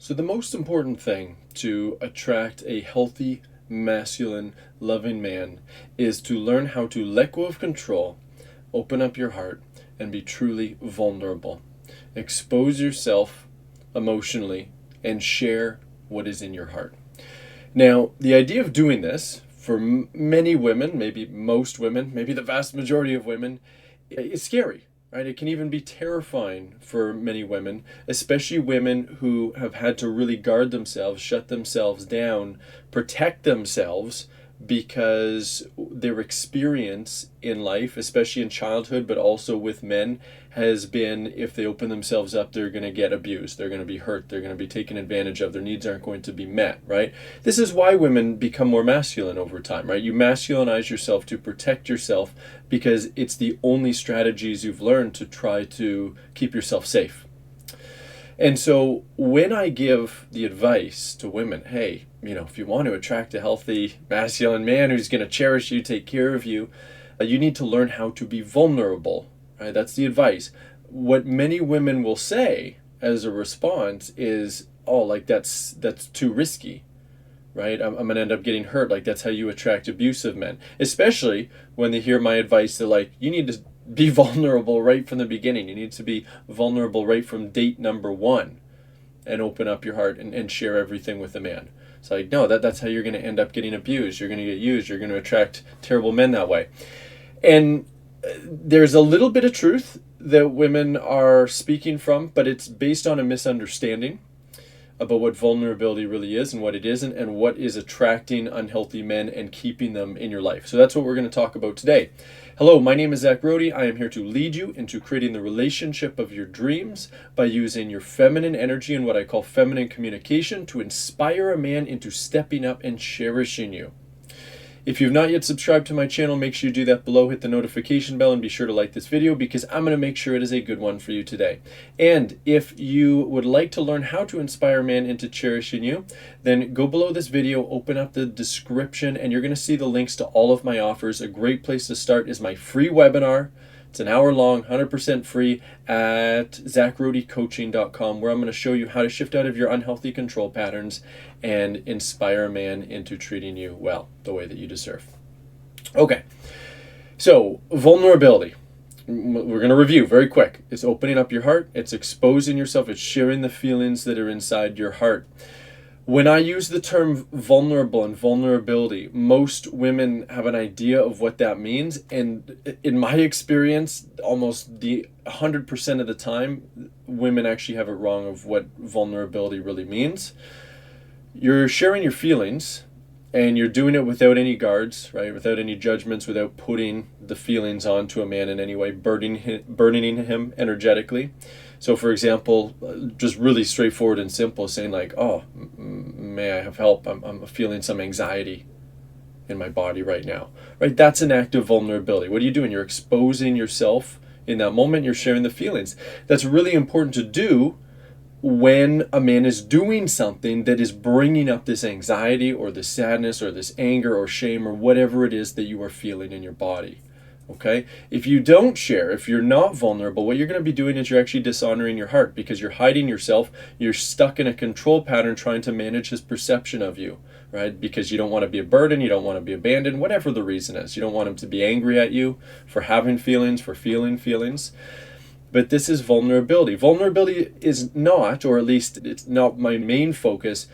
So the most important thing to attract a healthy, masculine, loving man is to learn how to let go of control, open up your heart, and be truly vulnerable. Expose yourself emotionally and share what is in your heart. Now, the idea of doing this for many women, maybe most women, maybe the vast majority of women, is scary, right? It can even be terrifying for many women, especially women who have had to really guard themselves, shut themselves down, protect themselves because their experience in life, especially in childhood, but also with men, has been if they open themselves up, they're going to get abused, they're going to be hurt, they're going to be taken advantage of, their needs aren't going to be met, right? This is why women become more masculine over time, right? You masculinize yourself to protect yourself because it's the only strategies you've learned to try to keep yourself safe. And so when I give the advice to women, hey, if you want to attract a healthy masculine man who's going to cherish you, take care of you, you need to learn how to be vulnerable, right? That's the advice. What many women will say as a response is, oh, like that's too risky, right? I'm going to end up getting hurt. Like that's how you attract abusive men, especially when they hear my advice. They're like, you need to be vulnerable right from the beginning. You need to be vulnerable right from date number one and open up your heart and share everything with a man. It's like, no, that's how you're going to end up getting abused. You're going to get used. You're going to attract terrible men that way. And there's a little bit of truth that women are speaking from, but it's based on a misunderstanding about what vulnerability really is and what it isn't, and what is attracting unhealthy men and keeping them in your life. So that's what we're going to talk about today. Hello, my name is Zach Brody. I am here to lead you into creating the relationship of your dreams by using your feminine energy and what I call feminine communication to inspire a man into stepping up and cherishing you. If you've not yet subscribed to my channel, make sure you do that below, hit the notification bell, and be sure to like this video because I'm going to make sure it is a good one for you today. And if you would like to learn how to inspire a man into cherishing you, then go below this video, open up the description, and you're going to see the links to all of my offers. A great place to start is my free webinar. It's an hour long, 100% free at zachrodycoaching.com, where I'm going to show you how to shift out of your unhealthy control patterns and inspire a man into treating you well, the way that you deserve. Okay, so vulnerability. We're going to review very quick. It's opening up your heart. It's exposing yourself. It's sharing the feelings that are inside your heart. When I use the term vulnerable and vulnerability, most women have an idea of what that means. And in my experience, almost 100% of the time, women actually have it wrong of what vulnerability really means. You're sharing your feelings and you're doing it without any guards, right? Without any judgments, without putting the feelings onto a man in any way, burdening him energetically. So for example, just really straightforward and simple, saying like, oh, may I have help? I'm feeling some anxiety in my body right now, right? That's an act of vulnerability. What are you doing? You're exposing yourself in that moment. You're sharing the feelings. That's really important to do when a man is doing something that is bringing up this anxiety or this sadness or this anger or shame or whatever it is that you are feeling in your body. Okay? If you don't share, if you're not vulnerable, what you're going to be doing is you're actually dishonoring your heart because you're hiding yourself. You're stuck in a control pattern trying to manage his perception of you, right? Because you don't want to be a burden, you don't want to be abandoned, whatever the reason is. You don't want him to be angry at you for having feelings, for feeling feelings. But this is vulnerability. Vulnerability is not, or at least it's not my main focus,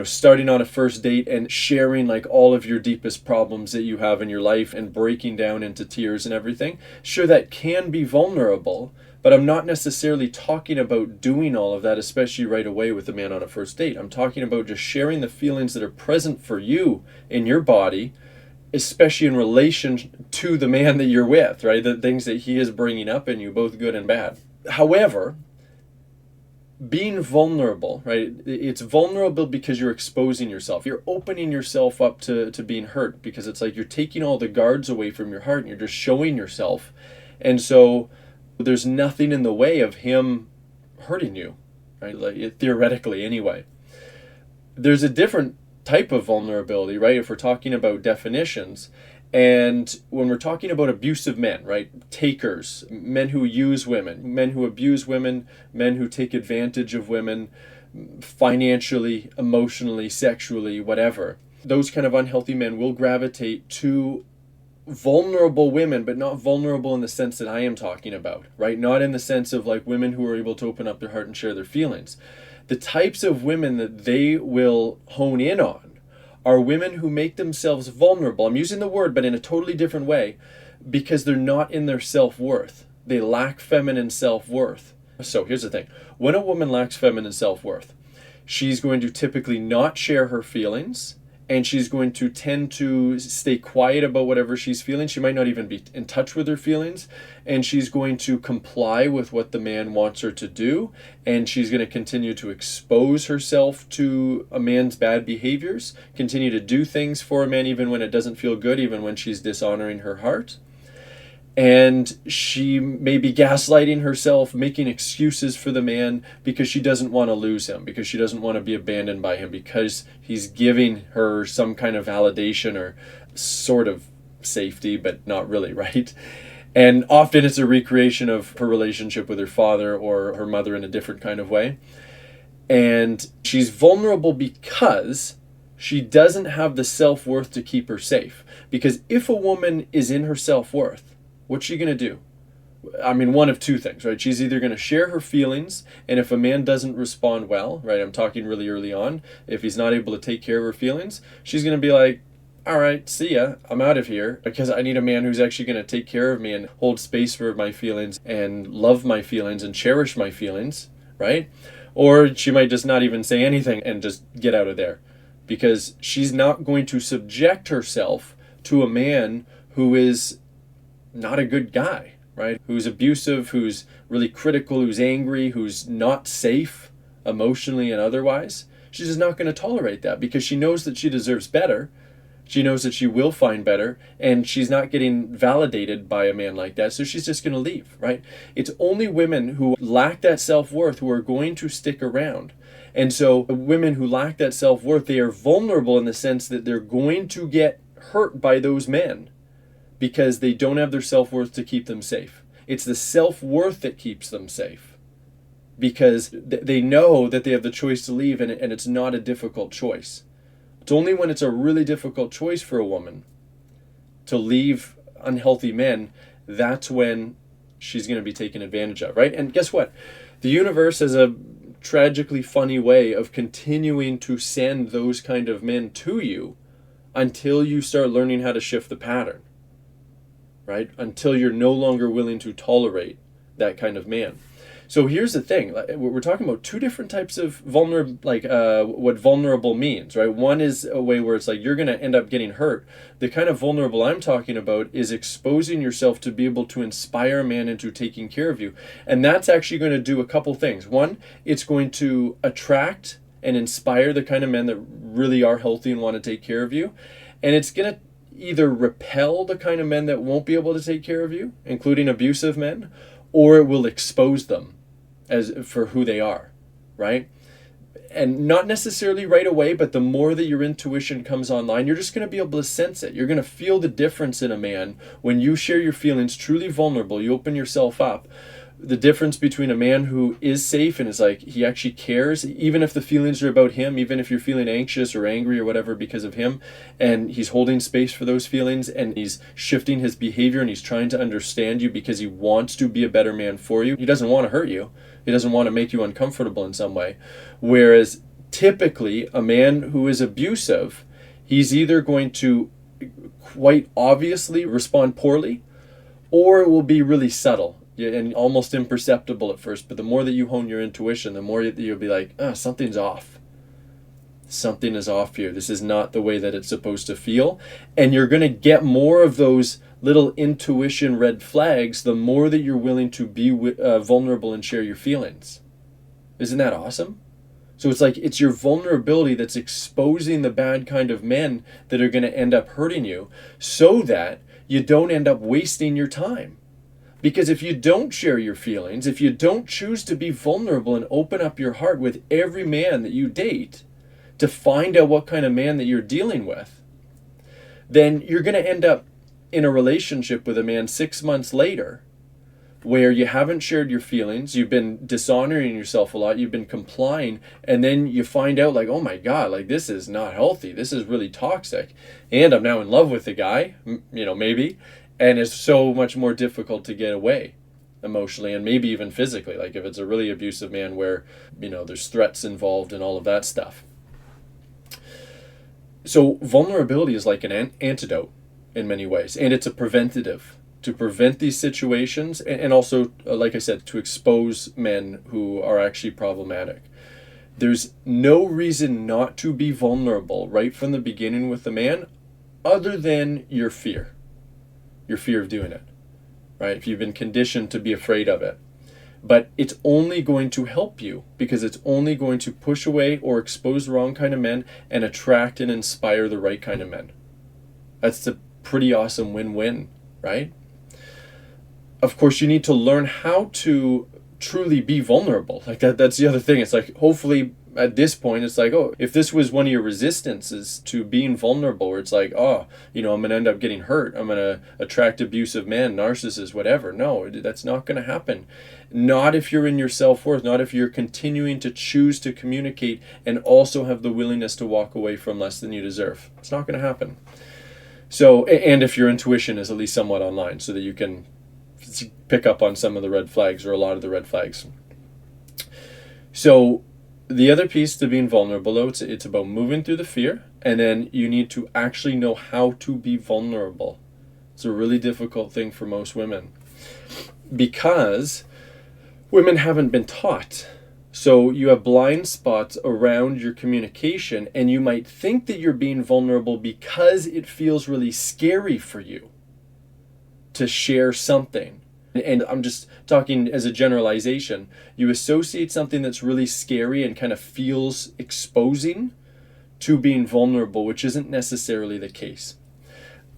starting on a first date and sharing like all of your deepest problems that you have in your life and breaking down into tears and everything. Sure, that can be vulnerable, but I'm not necessarily talking about doing all of that, especially right away with a man on a first date. I'm talking about just sharing the feelings that are present for you in your body, especially in relation to the man that you're with, right? The things that he is bringing up in you, both good and bad. However, being vulnerable, right? It's vulnerable because you're exposing yourself. You're opening yourself up to being hurt because it's like you're taking all the guards away from your heart and you're just showing yourself. And so there's nothing in the way of him hurting you, right? Like, theoretically anyway. There's a different type of vulnerability, right? If we're talking about definitions, And when we're talking about abusive men, right? Takers, men who use women, men who abuse women, men who take advantage of women financially, emotionally, sexually, whatever. Those kind of unhealthy men will gravitate to vulnerable women, but not vulnerable in the sense that I am talking about, right? Not in the sense of like women who are able to open up their heart and share their feelings. The types of women that they will hone in on are women who make themselves vulnerable. I'm using the word, but in a totally different way, because they're not in their self-worth. They lack feminine self-worth. So here's the thing. When a woman lacks feminine self-worth, she's going to typically not share her feelings, and she's going to tend to stay quiet about whatever she's feeling. She might not even be in touch with her feelings, and she's going to comply with what the man wants her to do, and she's going to continue to expose herself to a man's bad behaviors, continue to do things for a man even when it doesn't feel good, even when she's dishonoring her heart. And she may be gaslighting herself, making excuses for the man because she doesn't want to lose him, because she doesn't want to be abandoned by him, because he's giving her some kind of validation or sort of safety, but not really, right? And often it's a recreation of her relationship with her father or her mother in a different kind of way. And she's vulnerable because she doesn't have the self-worth to keep her safe. Because if a woman is in her self-worth, what's she going to do? I mean, one of two things, right? She's either going to share her feelings, and if a man doesn't respond well, right, I'm talking really early on, if he's not able to take care of her feelings, she's going to be like, all right, see ya, I'm out of here, because I need a man who's actually going to take care of me and hold space for my feelings and love my feelings and cherish my feelings, right? Or she might just not even say anything and just get out of there, because she's not going to subject herself to a man who is not a good guy, right? Who's abusive, who's really critical, who's angry, who's not safe emotionally and otherwise. She's just not going to tolerate that because she knows that she deserves better. She knows that she will find better, and she's not getting validated by a man like that, so she's just going to leave, right? It's only women who lack that self-worth who are going to stick around. And so women who lack that self-worth, they are vulnerable in the sense that they're going to get hurt by those men, because they don't have their self-worth to keep them safe. It's the self-worth that keeps them safe, because they know that they have the choice to leave, and it's not a difficult choice. It's only when it's a really difficult choice for a woman to leave unhealthy men, that's when she's going to be taken advantage of, right? And guess what? The universe has a tragically funny way of continuing to send those kind of men to you until you start learning how to shift the pattern. Right? Until you're no longer willing to tolerate that kind of man. So here's the thing. We're talking about two different types of vulnerable, what vulnerable means, right? One is a way where it's like you're going to end up getting hurt. The kind of vulnerable I'm talking about is exposing yourself to be able to inspire a man into taking care of you. And that's actually going to do a couple things. One, it's going to attract and inspire the kind of men that really are healthy and want to take care of you. And it's going to either repel the kind of men that won't be able to take care of you, including abusive men, or it will expose them as for who they are, right? And not necessarily right away, but the more that your intuition comes online, you're just going to be able to sense it. You're going to feel the difference in a man when you share your feelings, truly vulnerable, you open yourself up. The difference between a man who is safe and is like, he actually cares, even if the feelings are about him, even if you're feeling anxious or angry or whatever because of him, and he's holding space for those feelings, and he's shifting his behavior, and he's trying to understand you because he wants to be a better man for you. He doesn't want to hurt you. He doesn't want to make you uncomfortable in some way. Whereas typically a man who is abusive, he's either going to quite obviously respond poorly, or it will be really subtle. And almost imperceptible at first, but the more that you hone your intuition, the more you'll be like, something's off. Something is off here. This is not the way that it's supposed to feel. And you're going to get more of those little intuition red flags the more that you're willing to be vulnerable and share your feelings. Isn't that awesome? So it's like it's your vulnerability that's exposing the bad kind of men that are going to end up hurting you, so that you don't end up wasting your time. Because if you don't share your feelings, if you don't choose to be vulnerable and open up your heart with every man that you date to find out what kind of man that you're dealing with, then you're going to end up in a relationship with a man 6 months later where you haven't shared your feelings, you've been dishonoring yourself a lot, you've been complying, and then you find out like, oh my God, like this is not healthy, this is really toxic, and I'm now in love with the guy, maybe, and it's so much more difficult to get away emotionally and maybe even physically, like if it's a really abusive man where, there's threats involved and all of that stuff. So vulnerability is like an antidote in many ways, and it's a preventative to prevent these situations, and also, like I said, to expose men who are actually problematic. There's no reason not to be vulnerable right from the beginning with a man other than your fear of doing it, right? If you've been conditioned to be afraid of it. But it's only going to help you because it's only going to push away or expose the wrong kind of men and attract and inspire the right kind of men. That's a pretty awesome win-win, right? Of course, you need to learn how to truly be vulnerable. Like that's the other thing. It's like, hopefully at this point, it's like, oh, if this was one of your resistances to being vulnerable, where it's like, oh, I'm going to end up getting hurt, I'm going to attract abusive men, narcissists, whatever. No, that's not going to happen. Not if you're in your self-worth, not if you're continuing to choose to communicate and also have the willingness to walk away from less than you deserve. It's not going to happen. So, and if your intuition is at least somewhat online so that you can pick up on some of the red flags or a lot of the red flags. So the other piece to being vulnerable, though, it's about moving through the fear, and then you need to actually know how to be vulnerable. It's a really difficult thing for most women because women haven't been taught. So you have blind spots around your communication, and you might think that you're being vulnerable because it feels really scary for you to share something. And I'm just talking as a generalization. You associate something that's really scary and kind of feels exposing to being vulnerable, which isn't necessarily the case.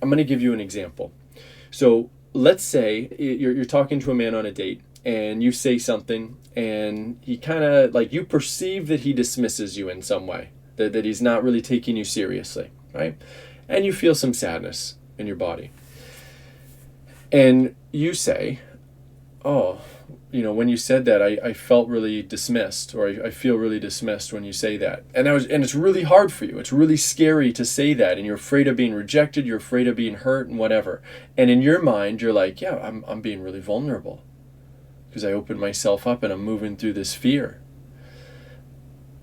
I'm going to give you an example. So let's say you're talking to a man on a date and you say something and he kind of, like, you perceive that he dismisses you in some way, that he's not really taking you seriously, right? And you feel some sadness in your body. And you say, oh, when you said that, I felt really dismissed, or I feel really dismissed when you say that. And it's really hard for you. It's really scary to say that, and you're afraid of being rejected, you're afraid of being hurt and whatever. And in your mind, you're like, yeah, I'm being really vulnerable because I opened myself up and I'm moving through this fear.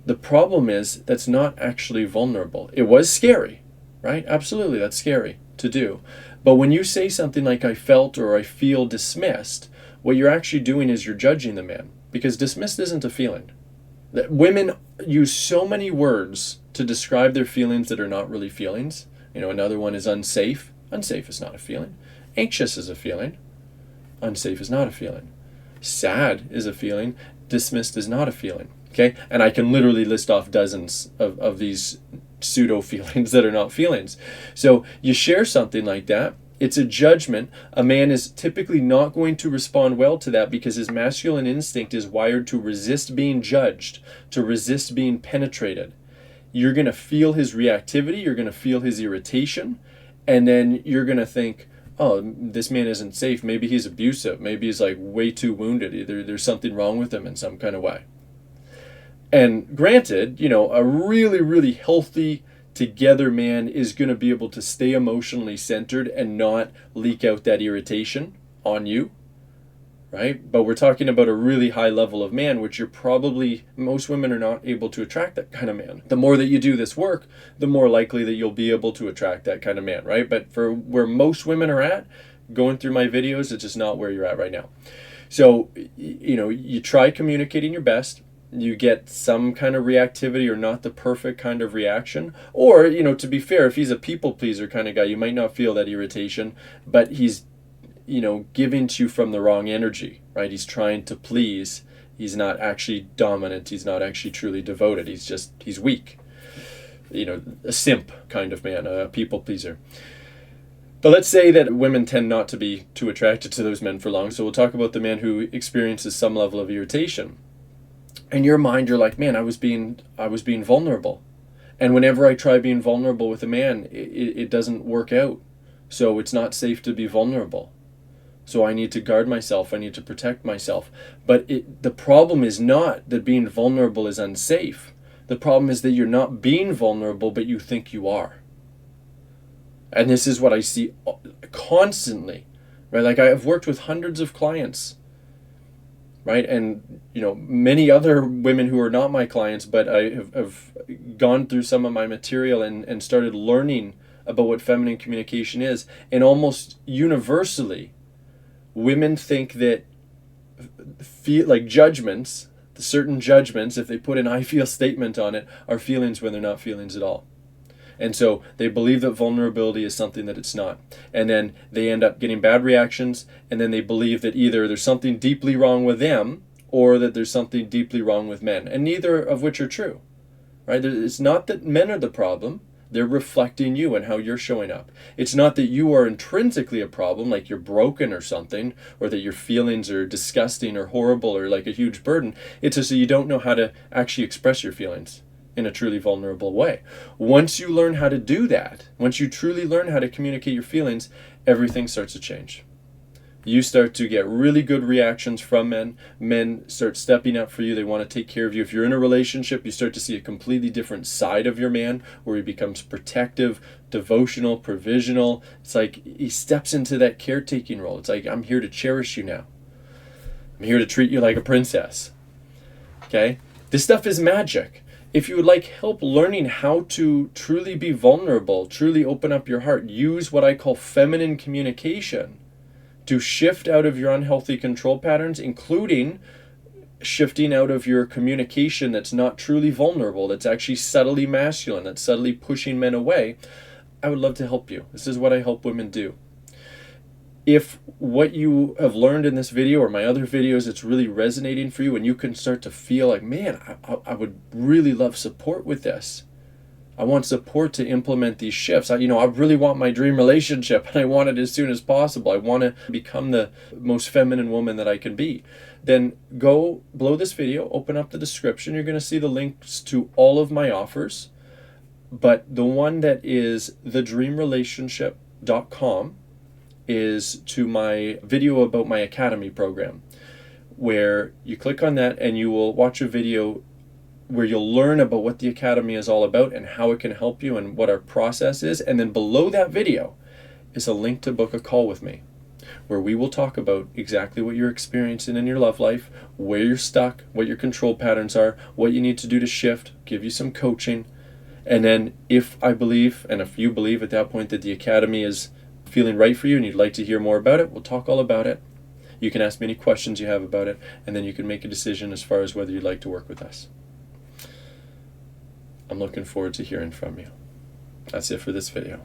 The problem is that's not actually vulnerable. It was scary, right? Absolutely, that's scary to do. But when you say something like I felt or I feel dismissed, what you're actually doing is you're judging the man, because dismissed isn't a feeling. Women use so many words to describe their feelings that are not really feelings. Another one is unsafe. Unsafe is not a feeling. Anxious is a feeling. Unsafe is not a feeling. Sad is a feeling. Dismissed is not a feeling. Okay? And I can literally list off dozens of these pseudo feelings that are not feelings. So you share something like that, it's a judgment. A man is typically not going to respond well to that because his masculine instinct is wired to resist being judged, to resist being penetrated. You're going to feel his reactivity, you're going to feel his irritation, and then you're going to think, oh, this man isn't safe, maybe he's abusive, maybe he's like way too wounded, either there's something wrong with him in some kind of way. And granted, a really, really healthy together man is going to be able to stay emotionally centered and not leak out that irritation on you, right? But we're talking about a really high level of man, which most women are not able to attract that kind of man. The more that you do this work, the more likely that you'll be able to attract that kind of man, right? But for where most women are at, going through my videos, it's just not where you're at right now. So, you try communicating your best. You get some kind of reactivity or not the perfect kind of reaction. Or, to be fair, if he's a people pleaser kind of guy, you might not feel that irritation, but he's, giving to you from the wrong energy, right? He's trying to please. He's not actually dominant. He's not actually truly devoted. He's weak. A simp kind of man, a people pleaser. But let's say that women tend not to be too attracted to those men for long. So we'll talk about the man who experiences some level of irritation. In your mind, you're like, man, I was being vulnerable. And whenever I try being vulnerable with a man, it doesn't work out. So it's not safe to be vulnerable. So I need to guard myself. I need to protect myself. But the problem is not that being vulnerable is unsafe. The problem is that you're not being vulnerable, but you think you are. And this is what I see constantly, right? Like, I have worked with hundreds of clients, right? And, many other women who are not my clients, but I have gone through some of my material and started learning about what feminine communication is. And almost universally, women think that judgments, certain judgments, if they put an I feel statement on it, are feelings when they're not feelings at all. And so they believe that vulnerability is something that it's not. And then they end up getting bad reactions, and then they believe that either there's something deeply wrong with them or that there's something deeply wrong with men. And neither of which are true, right? It's not that men are the problem. They're reflecting you and how you're showing up. It's not that you are intrinsically a problem, like you're broken or something, or that your feelings are disgusting or horrible or like a huge burden. It's just that you don't know how to actually express your feelings in a truly vulnerable way. Once you learn how to do that, once you truly learn how to communicate your feelings, everything starts to change. You start to get really good reactions from men. Men start stepping up for you. They want to take care of you. If you're in a relationship, you start to see a completely different side of your man, where he becomes protective, devotional, provisional. It's like he steps into that caretaking role. It's like, I'm here to cherish you now. I'm here to treat you like a princess. Okay? This stuff is magic. If you would like help learning how to truly be vulnerable, truly open up your heart, use what I call feminine communication to shift out of your unhealthy control patterns, including shifting out of your communication that's not truly vulnerable, that's actually subtly masculine, that's subtly pushing men away, I would love to help you. This is what I help women do. If what you have learned in this video or my other videos, it's really resonating for you, and you can start to feel like, man, I would really love support with this. I want support to implement these shifts. I really want my dream relationship, and I want it as soon as possible. I want to become the most feminine woman that I can be. Then go below this video, open up the description. You're going to see the links to all of my offers. But the one that is thedreamrelationship.com is to my video about my academy program, where you click on that and you will watch a video where you'll learn about what the Academy is all about and how it can help you and what our process is. And then below that video is a link to book a call with me, where we will talk about exactly what you're experiencing in your love life, where you're stuck, what your control patterns are, what you need to do to shift, give you some coaching. And then if I believe, and if you believe at that point that the Academy is feeling right for you and you'd like to hear more about it, we'll talk all about it. You can ask me any questions you have about it, and then you can make a decision as far as whether you'd like to work with us. I'm looking forward to hearing from you. That's it for this video.